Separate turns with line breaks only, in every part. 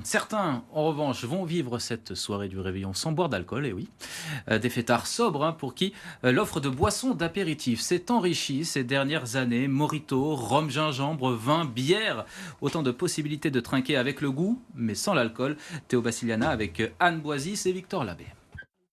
Certains, en revanche, vont vivre cette soirée du réveillon sans boire d'alcool, et oui. Des fêtards sobres pour qui l'offre de boissons d'apéritif s'est enrichie ces dernières années. Mojito, rhum gingembre, vin, bière. Autant de possibilités de trinquer avec le goût, mais sans l'alcool. Théo Bassiliana avec Anne Boisis et Victor Labbé.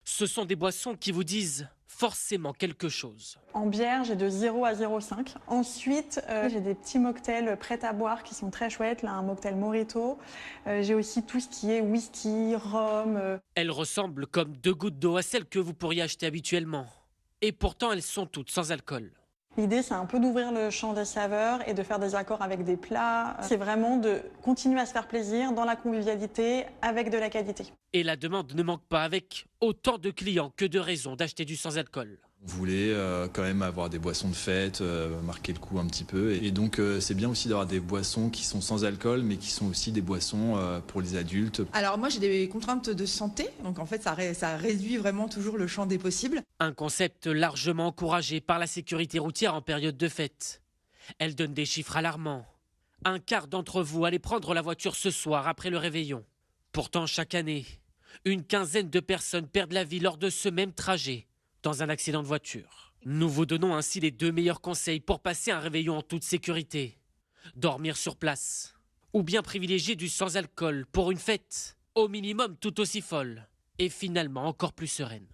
Ce sont des boissons qui vous disent forcément quelque chose.
En bière, j'ai de 0 à 0,5. Ensuite, j'ai des petits mocktails prêts à boire qui sont très chouettes. Là, un mocktail Mojito. J'ai aussi tout ce qui est whisky, rhum.
Elles ressemblent comme deux gouttes d'eau à celles que vous pourriez acheter habituellement. Et pourtant, elles sont toutes sans alcool.
L'idée, c'est un peu d'ouvrir le champ des saveurs et de faire des accords avec des plats. C'est vraiment de continuer à se faire plaisir dans la convivialité avec de la qualité.
Et la demande ne manque pas avec autant de clients que de raisons d'acheter du sans-alcool.
On voulait quand même avoir des boissons de fête, marquer le coup un petit peu. Et donc c'est bien aussi d'avoir des boissons qui sont sans alcool, mais qui sont aussi des boissons pour les adultes.
Alors moi j'ai des contraintes de santé, donc en fait ça réduit vraiment toujours le champ des possibles.
Un concept largement encouragé par la sécurité routière en période de fête. Elle donne des chiffres alarmants. Un quart d'entre vous allez prendre la voiture ce soir après le réveillon. Pourtant, chaque année, une quinzaine de personnes perdent la vie lors de ce même trajet dans un accident de voiture. Nous vous donnons ainsi les 2 meilleurs conseils pour passer un réveillon en toute sécurité. Dormir sur place ou bien privilégier du sans-alcool pour une fête au minimum tout aussi folle et finalement encore plus sereine.